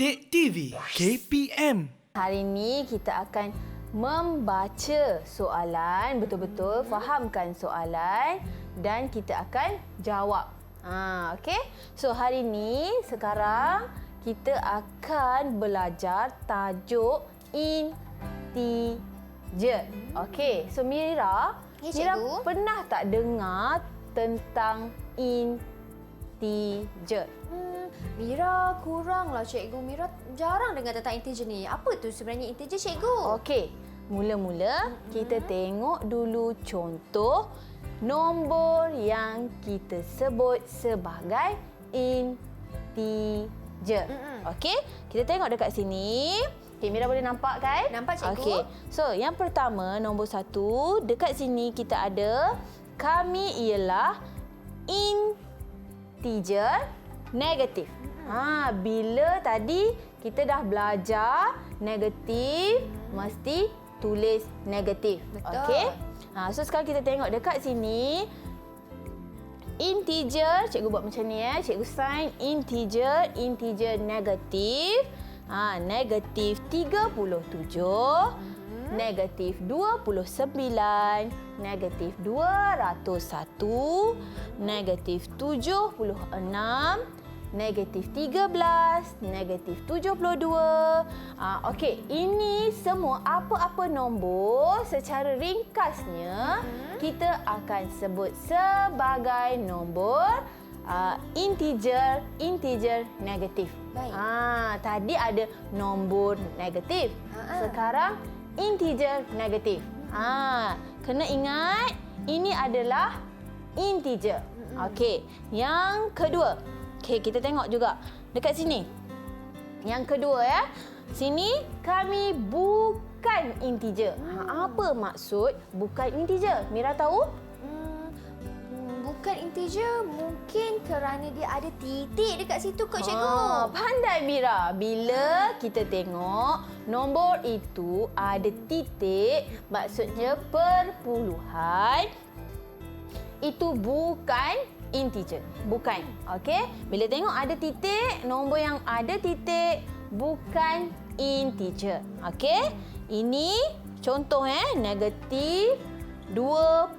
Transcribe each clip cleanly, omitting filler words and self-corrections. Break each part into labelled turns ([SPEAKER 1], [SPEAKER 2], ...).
[SPEAKER 1] Didik TV KPM.
[SPEAKER 2] Hari ini kita akan membaca soalan, betul-betul fahamkan soalan dan kita akan jawab. Okey. So hari ini sekarang kita akan belajar tajuk integer. Okey. So Mira,
[SPEAKER 3] Ya,
[SPEAKER 2] Mira
[SPEAKER 3] cikgu.
[SPEAKER 2] pernah tak dengar tentang integer?
[SPEAKER 3] Mira kuranglah cikgu. Mira jarang dengar tentang integer ni. Apa tu sebenarnya integer cikgu?
[SPEAKER 2] Okey, mula-mula kita tengok dulu contoh nombor yang kita sebut sebagai integer. Okey, kita tengok dekat sini. Okey, Mira boleh nampak kan?
[SPEAKER 3] Nampak, cikgu.
[SPEAKER 2] Okey, so yang pertama nombor 1, dekat sini kita ada kami ialah integer negatif. Bila tadi kita dah belajar negatif, mesti tulis negatif.
[SPEAKER 3] Betul.
[SPEAKER 2] Okey. So sekarang kita tengok dekat sini integer, cikgu buat macam ni ya. Cikgu sign integer negatif. Negatif 37, negatif 29, negatif 201, negatif 76, negatif 13, negatif 72. Okey, ini semua apa-apa nombor secara ringkasnya kita akan sebut sebagai nombor integer negatif.
[SPEAKER 3] Baik.
[SPEAKER 2] Tadi ada nombor negatif. Sekarang integer negatif. Kena ingat ini adalah integer. Okey, yang kedua. Okey, kita tengok juga dekat sini. Yang kedua ya. Sini kami bukan integer. Apa maksud bukan integer? Mira tahu?
[SPEAKER 3] Bukan integer mungkin kerana dia ada titik dekat situ kot cikgu.
[SPEAKER 2] Pandai Mira. Bila kita tengok nombor itu ada titik, maksudnya perpuluhan, itu bukan integer. Bukan. Okey? Bila tengok ada titik, nombor yang ada titik bukan integer. Okey? Ini contoh negatif 2.4.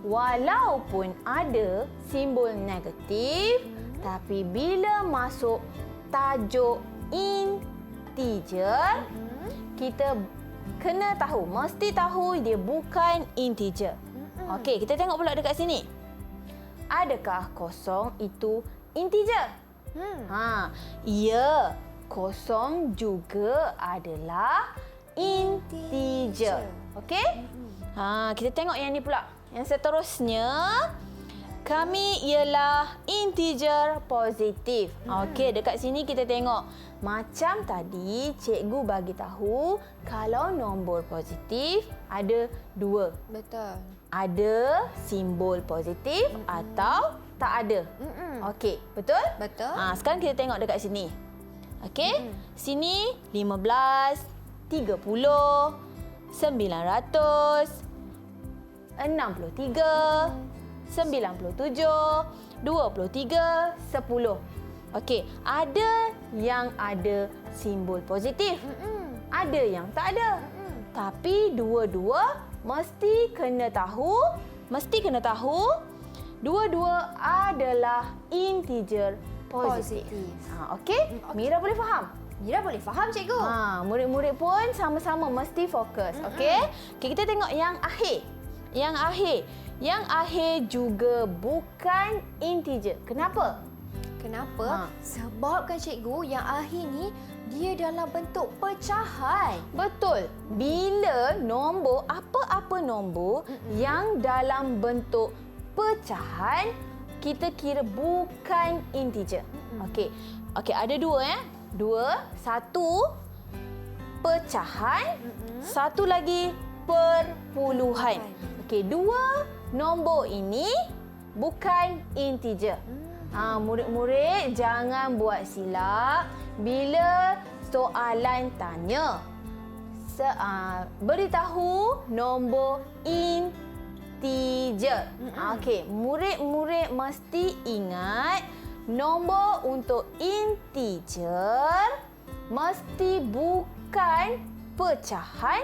[SPEAKER 2] Walaupun ada simbol negatif, tapi bila masuk tajuk integer, kita kena tahu, mesti tahu dia bukan integer. Okey, kita tengok pula dekat sini. Adakah kosong itu integer? Ya, kosong juga adalah integer. Okey? Kita tengok yang ni pula. Yang seterusnya, kami ialah integer positif. Okey, dekat sini kita tengok. Macam tadi, cikgu bagi tahu kalau nombor positif ada dua.
[SPEAKER 3] Betul.
[SPEAKER 2] Ada simbol positif atau tak ada. Okey, betul?
[SPEAKER 3] Betul.
[SPEAKER 2] Sekarang kita tengok dekat sini. Okey, sini 15, 30, 900, 63, 97, 23, 10. Okey, ada yang ada simbol positif. Ada yang tak ada. Tapi dua-dua mesti kena tahu, dua-dua adalah integer positif. Okey? Mira boleh faham?
[SPEAKER 3] Mira boleh faham cikgu.
[SPEAKER 2] Murid-murid pun sama-sama mesti fokus. Okey? Kita tengok yang akhir. Yang akhir juga bukan integer. Kenapa?
[SPEAKER 3] Kenapa? Sebab kan cikgu yang akhir ni dia dalam bentuk pecahan.
[SPEAKER 2] Betul. Bila nombor, apa-apa nombor yang dalam bentuk pecahan, kita kira bukan integer. Okey, ada dua Dua, satu pecahan, satu lagi perpuluhan. Okey, dua nombor ini bukan integer. Murid-murid jangan buat silap bila soalan tanya. Beritahu nombor integer. Okey, murid-murid mesti ingat nombor untuk integer mesti bukan pecahan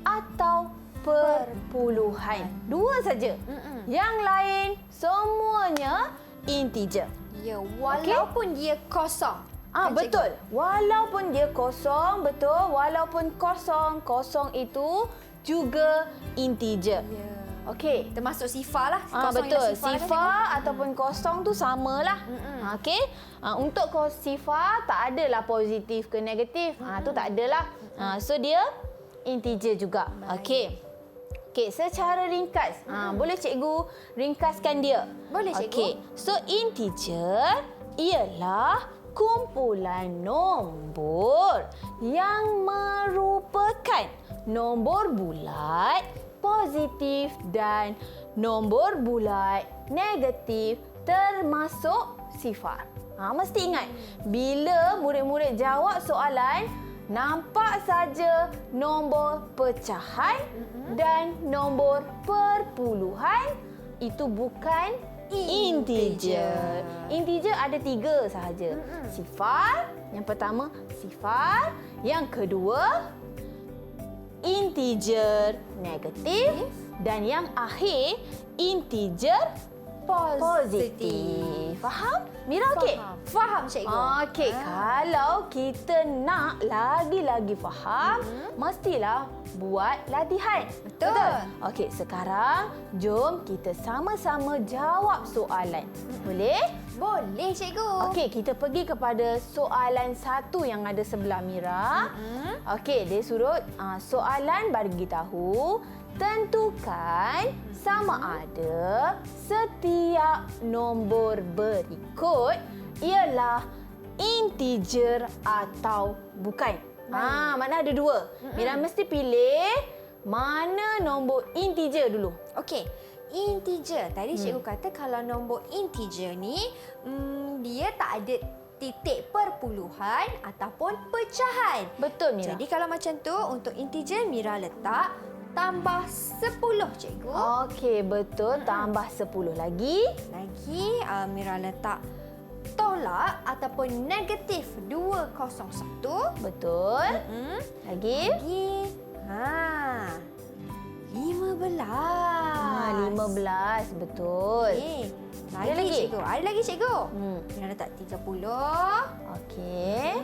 [SPEAKER 2] atau perpuluhan. Dua saja. Yang lain semuanya integer.
[SPEAKER 3] Ya, walaupun dia kosong. Kan,
[SPEAKER 2] Betul. Walaupun dia kosong, betul. Walaupun kosong itu juga integer.
[SPEAKER 3] Ya.
[SPEAKER 2] Okey.
[SPEAKER 3] Termasuk sifar lah. Kosong
[SPEAKER 2] Betul.
[SPEAKER 3] ialah sifar kan,
[SPEAKER 2] Sifar ataupun kosong tu samalah. Okey. Untuk sifar tak adalah positif ke negatif. Tu tak adalah. So dia integer juga. Okey. Okey, secara ringkas. Boleh cikgu ringkaskan dia?
[SPEAKER 3] Boleh, cikgu.
[SPEAKER 2] Okey. So integer ialah kumpulan nombor yang merupakan nombor bulat, positif dan nombor bulat negatif termasuk sifar. Mesti ingat, bila murid-murid jawab soalan, nampak saja nombor pecahan dan nombor perpuluhan, itu bukan integer. Integer ada 3 sahaja. Sifar, yang pertama sifar, yang kedua integer negatif dan yang akhir integer positif. Faham? Mira okey?
[SPEAKER 3] Faham, cikgu.
[SPEAKER 2] Okey, kalau kita nak lagi-lagi faham, mestilah buat latihan.
[SPEAKER 3] Betul.
[SPEAKER 2] Okey, sekarang jom kita sama-sama jawab soalan. Boleh?
[SPEAKER 3] Boleh, cikgu.
[SPEAKER 2] Okey, kita pergi kepada soalan 1 yang ada sebelah Mira. Okey, dia suruh soalan bagi tahu tentukan sama ada setiap nombor berikut ialah integer atau bukan. Mana ada 2. Mira mesti pilih mana nombor integer dulu.
[SPEAKER 3] Okey. Integer. Tadi cikgu kata kalau nombor integer ni dia tak ada titik perpuluhan ataupun pecahan.
[SPEAKER 2] Betul, Mira.
[SPEAKER 3] Jadi kalau macam tu untuk integer Mira letak tambah 10, cikgu.
[SPEAKER 2] Okey, betul. Tambah 10 lagi.
[SPEAKER 3] Lagi Mira letak tolak ataupun negatif 201.
[SPEAKER 2] Betul. Lagi.
[SPEAKER 3] Lagi 15.
[SPEAKER 2] 15. Betul.
[SPEAKER 3] Okey.
[SPEAKER 2] Ada lagi?
[SPEAKER 3] Cikgu. Ada lagi, cikgu. Mira letak 30.
[SPEAKER 2] Okey.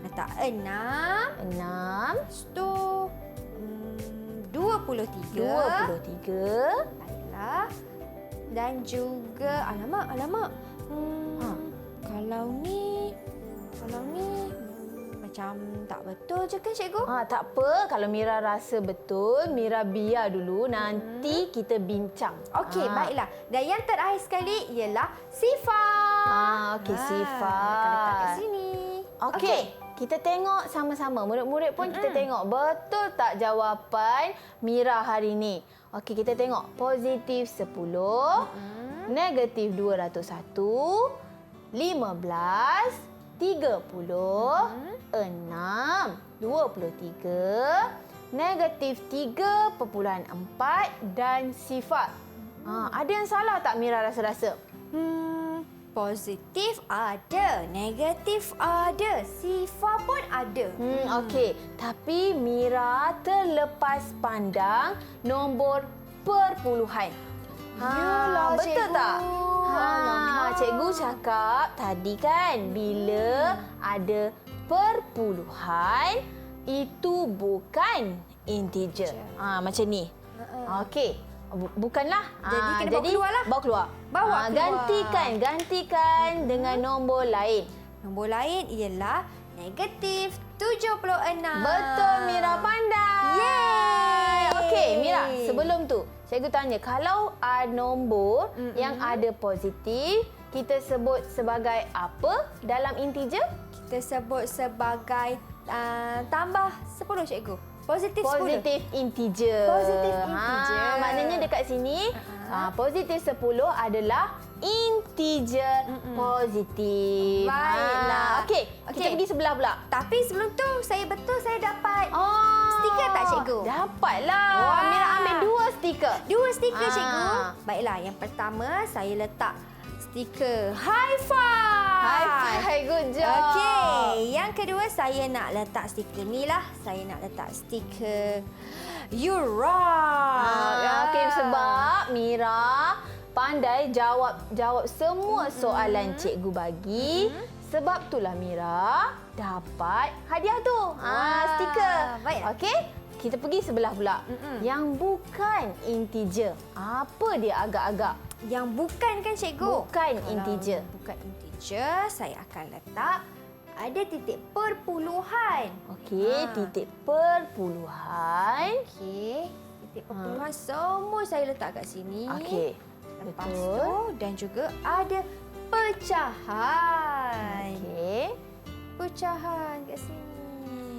[SPEAKER 3] Letak 6.
[SPEAKER 2] 6.
[SPEAKER 3] Lepas tu 23.
[SPEAKER 2] 23.
[SPEAKER 3] Baiklah. Dan juga alamak. Kalau ni macam tak betul je kan, cikgu?
[SPEAKER 2] Tak apa. Kalau Mira rasa betul, Mira biar dulu. Nanti kita bincang.
[SPEAKER 3] Okey, baiklah. Dan yang terakhir sekali ialah sifar.
[SPEAKER 2] Okey, sifar.
[SPEAKER 3] Kita letak kat sini.
[SPEAKER 2] Okey. Kita tengok sama-sama. Murid-murid pun kita tengok betul tak jawapan Mira hari ini. Okey, kita tengok. Positif 10, negatif 201, 15, 30, 6, 23, negatif 3.4 dan sifar. Ada yang salah tak Mira rasa-rasa?
[SPEAKER 3] Positif ada, negatif ada, sifar pun ada.
[SPEAKER 2] Okey. Tapi Mira terlepas pandang nombor perpuluhan.
[SPEAKER 3] Yalah,
[SPEAKER 2] betul
[SPEAKER 3] cikgu.
[SPEAKER 2] tak?
[SPEAKER 3] Alamak.
[SPEAKER 2] Cikgu cakap tadi kan bila ada perpuluhan itu bukan integer. Macam ni. Okey. Bukanlah.
[SPEAKER 3] Jadi kena bawa keluar lah.
[SPEAKER 2] Bawa keluar.
[SPEAKER 3] Bawa keluar.
[SPEAKER 2] Gantikan dengan nombor lain.
[SPEAKER 3] Nombor lain ialah negatif 76.
[SPEAKER 2] Betul, Mira pandai.
[SPEAKER 3] Yeay.
[SPEAKER 2] Okey, Mira, sebelum tu cikgu tanya, kalau nombor yang ada positif, kita sebut sebagai apa dalam integer?
[SPEAKER 3] Kita sebut sebagai tambah 10, cikgu. Positif 10.
[SPEAKER 2] Positif integer.
[SPEAKER 3] Positif integer.
[SPEAKER 2] Maknanya dekat sini positif 10 adalah integer positif.
[SPEAKER 3] Baiklah.
[SPEAKER 2] Okey, kita pergi sebelah pula.
[SPEAKER 3] Tapi sebelum tu saya dapat stiker tak, cikgu?
[SPEAKER 2] Dapatlah.
[SPEAKER 3] Wah.
[SPEAKER 2] Mira ambil 2 stiker.
[SPEAKER 3] 2 stiker, cikgu. Baiklah, yang pertama saya letak stiker high five.
[SPEAKER 2] High five, good job.
[SPEAKER 3] Okey, yang kedua saya nak letak stiker ni lah. Saya nak letak stiker you rock.
[SPEAKER 2] Okey, sebab Mira pandai jawab semua soalan cikgu bagi. Sebab itulah Mira dapat hadiah tu. Stiker.
[SPEAKER 3] Baiklah.
[SPEAKER 2] Okey, kita pergi sebelah pula. Yang bukan integer. Apa dia agak-agak?
[SPEAKER 3] Yang bukan kan cikgu?
[SPEAKER 2] Bukan
[SPEAKER 3] Kalau
[SPEAKER 2] integer.
[SPEAKER 3] Bukan integer, saya akan letak ada titik perpuluhan.
[SPEAKER 2] Okey, titik perpuluhan.
[SPEAKER 3] Okey, titik perpuluhan semua saya letak kat sini.
[SPEAKER 2] Okey,
[SPEAKER 3] Lepas
[SPEAKER 2] betul.
[SPEAKER 3] tu dan juga ada pecahan.
[SPEAKER 2] Okey.
[SPEAKER 3] Pecahan kat sini.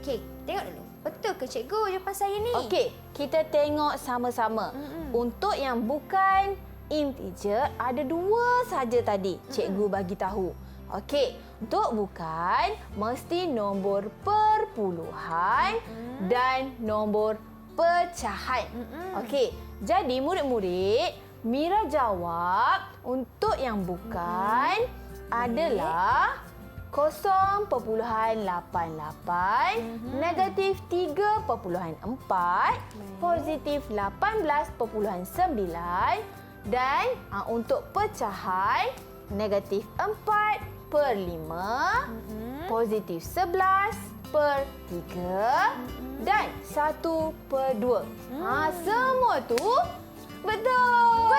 [SPEAKER 3] Okey, tengok dulu. Betul ke cikgu jawapan saya ni?
[SPEAKER 2] Okey, kita tengok sama-sama. Untuk yang bukan integer, ada 2 saja tadi cikgu bagi tahu. Okey, untuk bukan mesti nombor perpuluhan dan nombor pecahan. Okey, jadi murid-murid, Mira jawab untuk yang bukan adalah 0.88, negatif 3.4, positif 18.9 dan untuk pecahan negatif 4/5, positif 11/3 dan 1/2. Semua tu betul.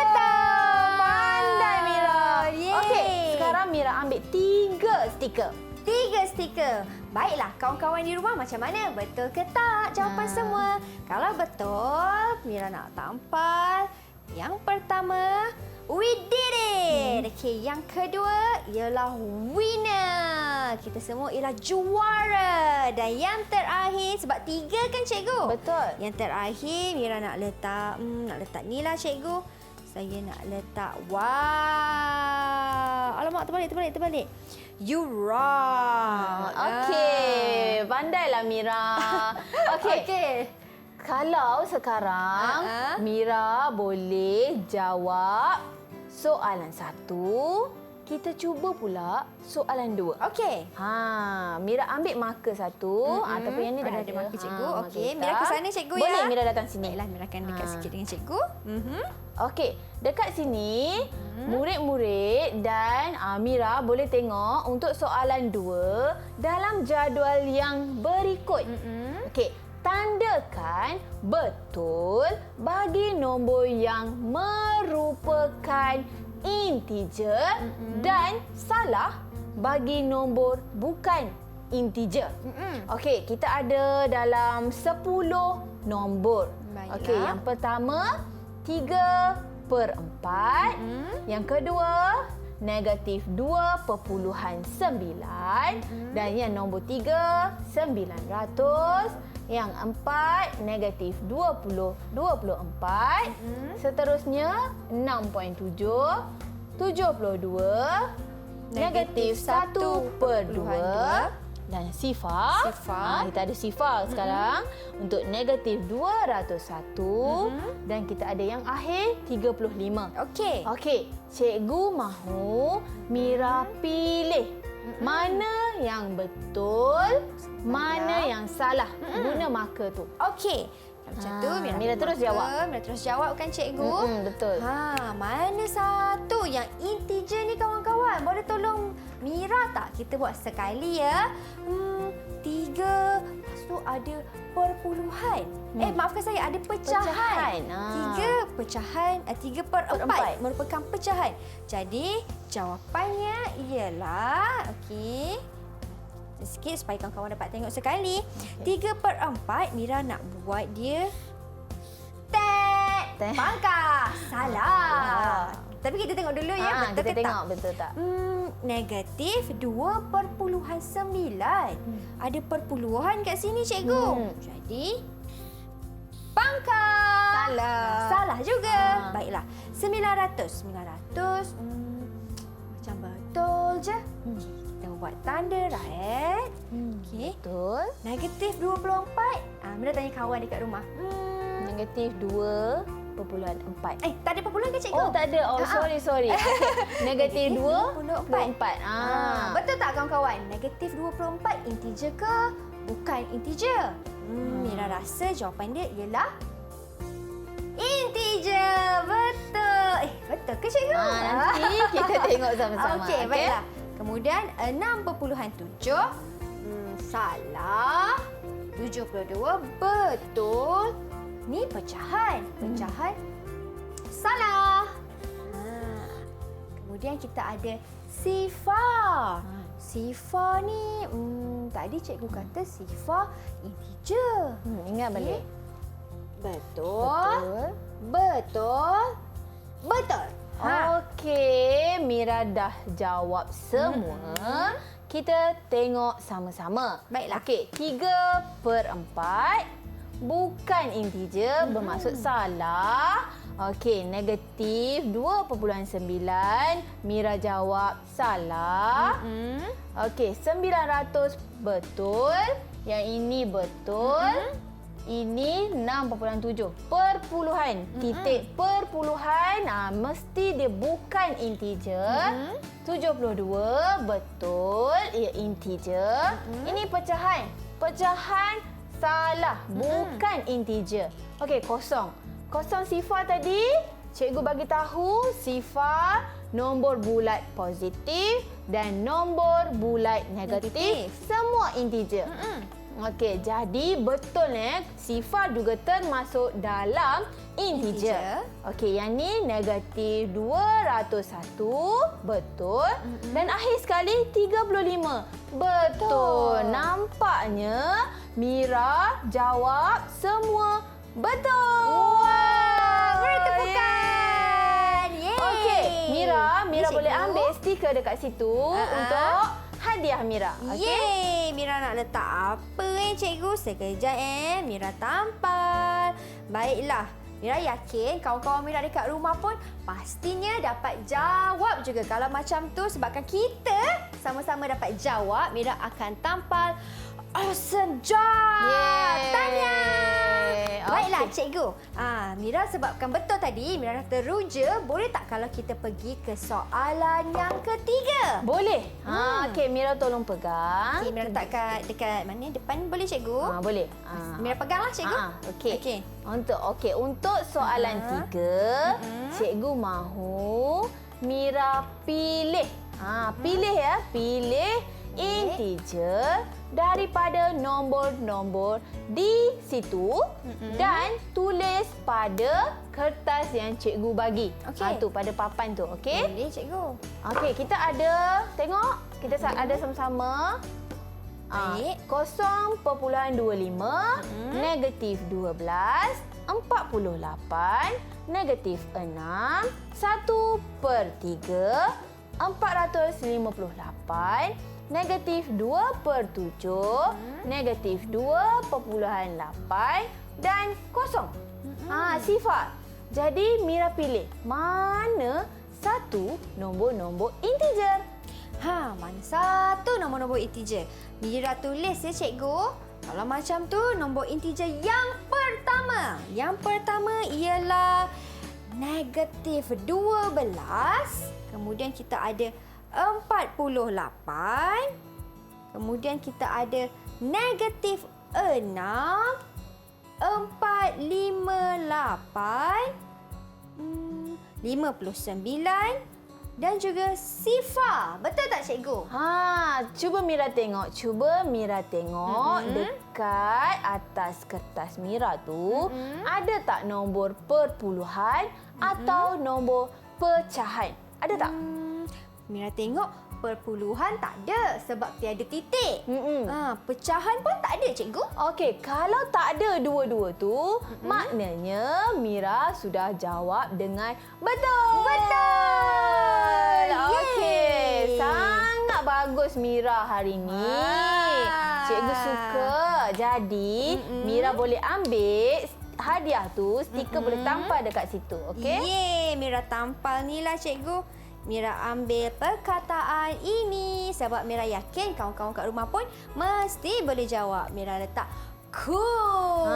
[SPEAKER 2] Pandai Mira. Okey, sekarang Mira ambil 3 stiker.
[SPEAKER 3] 3 stiker. Baiklah, kawan-kawan di rumah macam mana? Betul ke tak jawapan semua? Kalau betul, Mira nak tampal. Yang pertama, we did it. Okey, yang kedua ialah winner. Kita semua ialah juara. Dan yang terakhir, sebab 3 kan cikgu?
[SPEAKER 2] Betul.
[SPEAKER 3] Yang terakhir, Mira nak letak ni lah cikgu. Saya nak letak wow. Alamak, terbalik. You rock.
[SPEAKER 2] Okey, pandailah Mira. Okey. Kalau sekarang Mira boleh jawab soalan 1, kita cuba pula soalan 2.
[SPEAKER 3] Okey.
[SPEAKER 2] Mira ambil marker 1 ataupun yang ni dah
[SPEAKER 3] ada marker cikgu.
[SPEAKER 2] marker
[SPEAKER 3] Okey,
[SPEAKER 2] hitam.
[SPEAKER 3] Mira ke sana cikgu ya.
[SPEAKER 2] Boleh Mira datang sini.
[SPEAKER 3] Baiklah, Mira akan dekat sikit dengan cikgu.
[SPEAKER 2] Okey, dekat sini murid-murid dan Mira boleh tengok untuk soalan 2 dalam jadual yang berikut. Okey, tandakan betul bagi nombor yang merupakan integer dan salah bagi nombor bukan integer. Okey, kita ada dalam 10 nombor.
[SPEAKER 3] Baiklah.
[SPEAKER 2] Okey, yang pertama 3/4, yang kedua negatif 2.9 dan yang nombor 3 900, yang 4 negatif 24, seterusnya 6.7, 72, negatif 1/2 dan sifar. Kita ada sifar sekarang untuk negatif 201 dan kita ada yang akhir 35.
[SPEAKER 3] Okey.
[SPEAKER 2] Okey, cikgu mahu Mira pilih mana yang betul, mana yang salah. Guna marker tu.
[SPEAKER 3] Okey. Macam tu
[SPEAKER 2] Mira terus jawab.
[SPEAKER 3] Mira terus jawab kan cikgu?
[SPEAKER 2] Betul.
[SPEAKER 3] Mana satu yang integer ni kawan-kawan? Boleh tolong Mira tak? Kita buat sekali ya. 3, lepas tu ada perpuluhan. Maafkan saya, ada pecahan. 3 pecahan, 3/4 merupakan pecahan. Jadi jawapannya ialah, okey, sikit supaya kawan-kawan dapat tengok sekali. 3/4 Mira nak buat dia pangkah. Salah. Tapi kita tengok dulu ya, betul
[SPEAKER 2] kita
[SPEAKER 3] ke
[SPEAKER 2] tengok
[SPEAKER 3] tak?
[SPEAKER 2] betul tak?
[SPEAKER 3] Negatif 2/9. Ada perpuluhan kat sini cikgu. Jadi pangkah. Salah juga. Baiklah. 900. Macam betul je. Kita buat tanda right. Okey.
[SPEAKER 2] Betul.
[SPEAKER 3] Negatif 24. Mira tanya kawan dekat rumah.
[SPEAKER 2] Negatif 2. 2.4.
[SPEAKER 3] Tak ada perpuluhan ke cikgu?
[SPEAKER 2] Oh, tak ada. Oh, sorry. Okay. Negatif 24.
[SPEAKER 3] Betul tak kawan-kawan? Negatif 24 integer ke? Bukan integer. Mira rasa jawapan dia ialah integer. Betul. Betul ke cikgu?
[SPEAKER 2] Nanti kita tengok sama-sama.
[SPEAKER 3] Okey, baiklah. Kemudian 6.7. Salah. 72 betul. Ni pecahan. Pecahan salah. Kemudian kita ada sifar. Sifar ni tadi cikgu kata sifar integer.
[SPEAKER 2] Ingat balik.
[SPEAKER 3] Betul. Betul.
[SPEAKER 2] Okey, Mira dah jawab semua. Kita tengok sama-sama.
[SPEAKER 3] Baiklah.
[SPEAKER 2] Okey, 3/4 bukan integer, bermaksud salah. Okey, negatif 2.9. Mira jawab salah. Okey, 900 betul. Yang ini betul. Ini 6.7. Perpuluhan. Titik perpuluhan. Mesti dia bukan integer. 72 betul. Ia integer. Ini pecahan. Pecahan salah. Bukan integer. Okey, kosong. Kosong sifar tadi. Cikgu bagi tahu sifar nombor bulat positif dan nombor bulat negatif. Semua integer. Okey, jadi betul sifar juga termasuk dalam integer. Okey, yang ni negatif 201 betul. Dan akhir sekali 35 betul. Nampaknya Mira jawab semua betul.
[SPEAKER 3] Beri tepukan. Yeay.
[SPEAKER 2] Okey, Mira
[SPEAKER 3] Cikgu.
[SPEAKER 2] boleh ambil stiker dekat situ untuk hadiah Mira. Okey.
[SPEAKER 3] Yeay, Mira nak letak apa cikgu? Sekejap Mira tampal. Baiklah. Mira yakin kawan-kawan Mira dekat rumah pun pastinya dapat jawab juga. Kalau macam tu sebabkan kita sama-sama dapat jawab, Mira akan tampal awesome job. Tanya. Baiklah cikgu. Mira sebabkan betul tadi, Mira dah teruja. Boleh tak kalau kita pergi ke soalan yang ketiga?
[SPEAKER 2] Boleh. Okey, Mira tolong pegang.
[SPEAKER 3] Okey, Mira letak dekat mana? Depan boleh cikgu?
[SPEAKER 2] Boleh.
[SPEAKER 3] Mira peganglah cikgu.
[SPEAKER 2] Okey. Untuk soalan 3, cikgu mahu Mira pilih. Pilih integer daripada nombor-nombor di situ dan tulis pada kertas yang cikgu bagi. Tu pada papan tu, okey?
[SPEAKER 3] Boleh cikgu.
[SPEAKER 2] Okey, kita ada tengok, kita ada sama-sama.
[SPEAKER 3] Baik.
[SPEAKER 2] 0.25 negatif 12 48 negatif 6 1/3 458 negatif 2/7 negatif 2.8 dan kosong. Sifar. Jadi Mira pilih mana satu nombor-nombor integer.
[SPEAKER 3] Mana satu nombor-nombor integer? Mira tulis ya cikgu. Kalau macam tu nombor integer yang pertama. Yang pertama ialah negatif 12. Kemudian kita ada 48. Kemudian kita ada negatif 6. 458. 59. Dan juga sifar. Betul tak cikgu?
[SPEAKER 2] Cuba Mira tengok dekat atas kertas Mira tu ada tak nombor perpuluhan atau nombor pecahan? Ada tak?
[SPEAKER 3] Mira tengok perpuluhan tak ada sebab tiada titik. Pecahan pun tak ada cikgu.
[SPEAKER 2] Okey, kalau tak ada dua-dua tu, maknanya Mira sudah jawab dengan betul. Okey, sangat bagus Mira hari ni. Cikgu suka. Jadi, Mira boleh ambil hadiah tu, stiker boleh tampal dekat situ, okey?
[SPEAKER 3] Yeay, Mira tampal ni lah cikgu. Mira ambil perkataan ini sebab Mira yakin kawan-kawan kat rumah pun mesti boleh jawab. Mira letak Cool.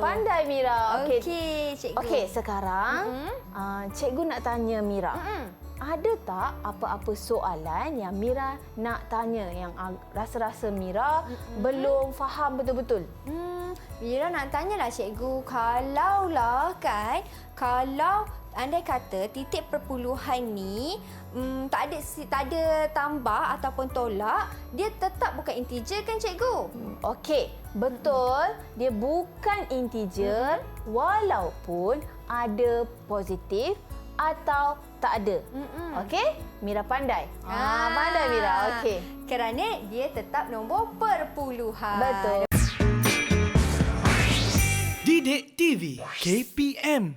[SPEAKER 2] Pandai Mira.
[SPEAKER 3] Okey, cikgu.
[SPEAKER 2] Okey, sekarang cikgu nak tanya Mira. Ada tak apa-apa soalan yang Mira nak tanya yang rasa-rasa Mira belum faham betul-betul?
[SPEAKER 3] Mira nak tanyalah cikgu, kalau andai kata titik perpuluhan ni tak ada tambah ataupun tolak, dia tetap bukan integer kan cikgu?
[SPEAKER 2] Okey, betul. Dia bukan integer walaupun ada positif atau tak ada. Okey? Mira pandai. Pandai Mira. Okey.
[SPEAKER 3] Kerana dia tetap nombor perpuluhan.
[SPEAKER 2] Betul.
[SPEAKER 1] Didik TV KPM